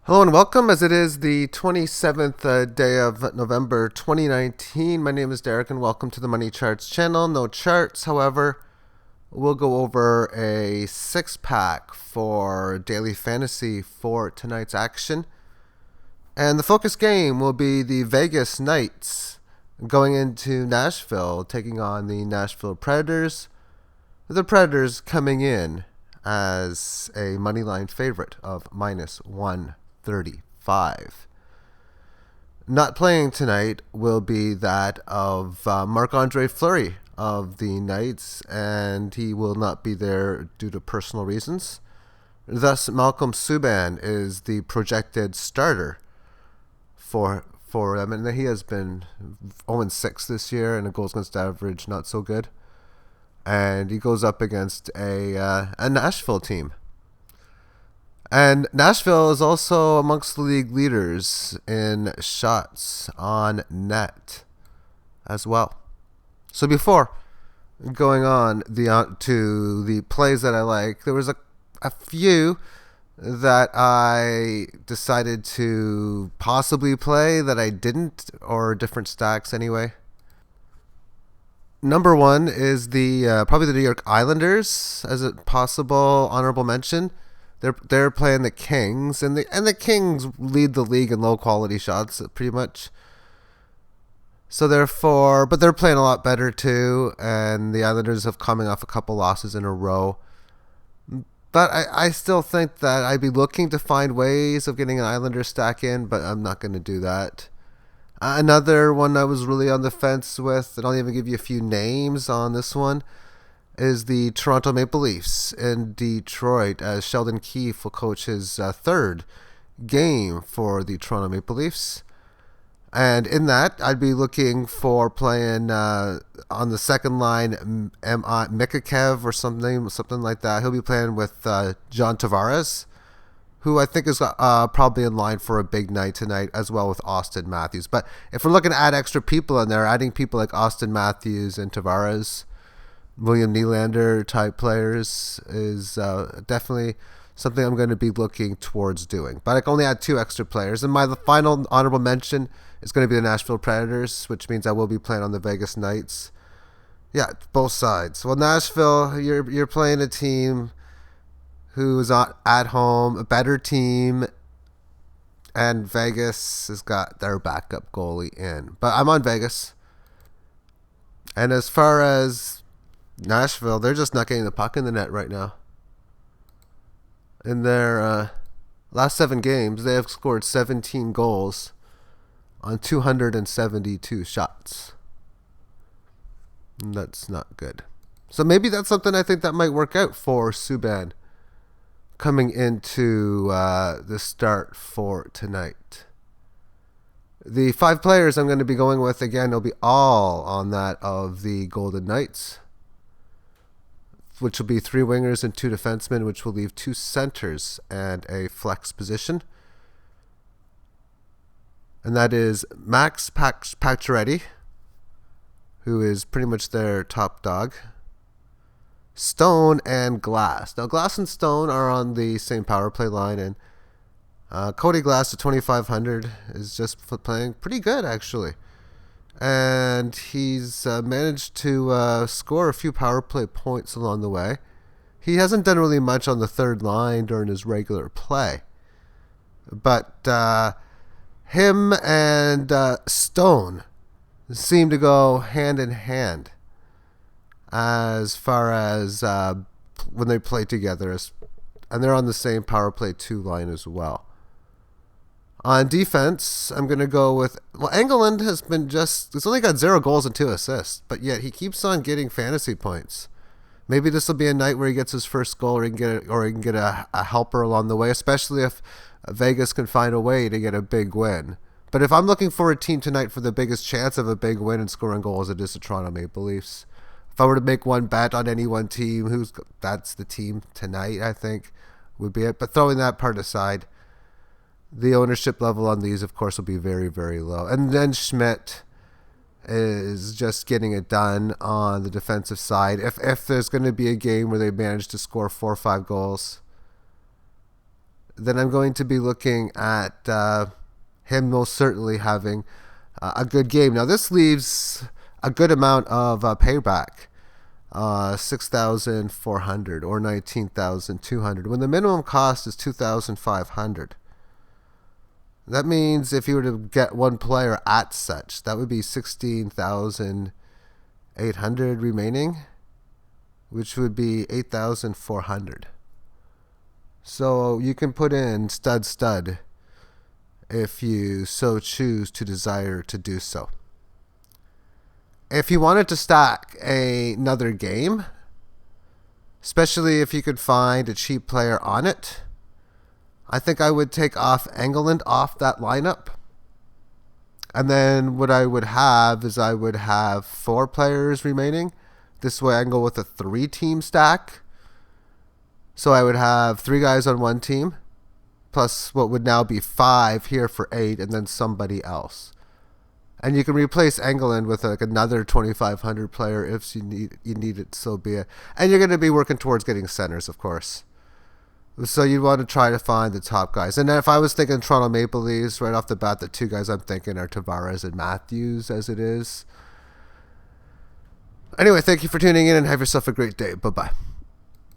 Hello and welcome, as it is the 27th day of November 2019. My name is Derek and welcome to the Money Charts channel. No charts, however, we'll go over a six-pack for daily fantasy for tonight's action. And the focus game will be the Vegas Knights going into Nashville, taking on the Nashville Predators. The Predators coming in as a moneyline favorite of -135. Not playing tonight will be that of Marc-Andre Fleury of the Knights, and he will not be there due to personal reasons. Thus, Malcolm Subban is the projected starter for them, and he has been 0-6 this year, and a goals against average not so good. And he goes up against a Nashville team. And Nashville is also amongst the league leaders in shots on net as well. So before going on to the plays that I like, there was a few that I decided to possibly play that I didn't, or different stacks anyway. Number one is the probably the New York Islanders as a possible honorable mention. They're playing the Kings, and the Kings lead the league in low quality shots pretty much. So therefore, but they're playing a lot better too, and the Islanders have coming off a couple losses in a row. But I still think that I'd be looking to find ways of getting an Islander stack in, but I'm not going to do that. Another one I was really on the fence with, and I'll even give you a few names on this one, is the Toronto Maple Leafs in Detroit, as Sheldon Keefe will coach his third game for the Toronto Maple Leafs. And in that, I'd be looking for playing on the second line, Mikhachev or something like that. He'll be playing with John Tavares, who I think is probably in line for a big night tonight, as well with Austin Matthews. But if we're looking to add extra people in there, adding people like Austin Matthews and Tavares, William Nylander type players is definitely something I'm going to be looking towards doing. But I can only add two extra players. And my final honorable mention is going to be the Nashville Predators, which means I will be playing on the Vegas Knights. Yeah, both sides. Well, Nashville, you're playing a team who's at home, a better team, and Vegas has got their backup goalie in. But I'm on Vegas. And as far as Nashville, they're just not getting the puck in the net right now. In their last 7 games, they have scored 17 goals on 272 shots. And that's not good. So maybe that's something I think that might work out for Subban coming into the start for tonight. The 5 players I'm going to be going with, again, will be all on that of the Golden Knights, which will be 3 wingers and 2 defensemen, which will leave 2 centers and a flex position. And that is Max Pacioretty, who is pretty much their top dog, Stone, and Glass. Now, Glass and Stone are on the same power play line, and Cody Glass at 2,500 is just playing pretty good, actually. And he's managed to score a few power play points along the way. He hasn't done really much on the third line during his regular play. But him and Stone seem to go hand in hand as far as when they play together. And they're on the same power play 2 line as well. On defense, I'm going to go with... Well, Engelland has been he's only got 0 goals and 2 assists, but yet he keeps on getting fantasy points. Maybe this will be a night where he gets his first goal, or he can get a helper along the way, especially if Vegas can find a way to get a big win. But if I'm looking for a team tonight for the biggest chance of a big win and scoring goals, it is the Toronto Maple Leafs. If I were to make one bet on any one team, that's the team tonight, I think, would be it. But throwing that part aside, the ownership level on these, of course, will be very, very low. And then Schmidt is just getting it done on the defensive side. If there's going to be a game where they manage to score 4 or 5 goals, then I'm going to be looking at him most certainly having a good game. Now this leaves a good amount of payback, 6,400 or 19,200, when the minimum cost is 2,500. That means if you were to get one player at such, that would be 16,800 remaining, which would be 8,400. So you can put in stud if you so choose to desire to do so. If you wanted to stack another game, especially if you could find a cheap player on it, I think I would take off Engeland off that lineup. And then what I would have is I would have 4 players remaining. This way I can go with a 3-team stack. So I would have 3 guys on one team, plus what would now be 5 here for 8, and then somebody else. And you can replace Engeland with like another 2,500 player if you need it, so be it. And you're going to be working towards getting centers, of course. So you want to try to find the top guys. And if I was thinking Toronto Maple Leafs, right off the bat, the 2 guys I'm thinking are Tavares and Matthews as it is. Anyway, thank you for tuning in and have yourself a great day. Bye-bye.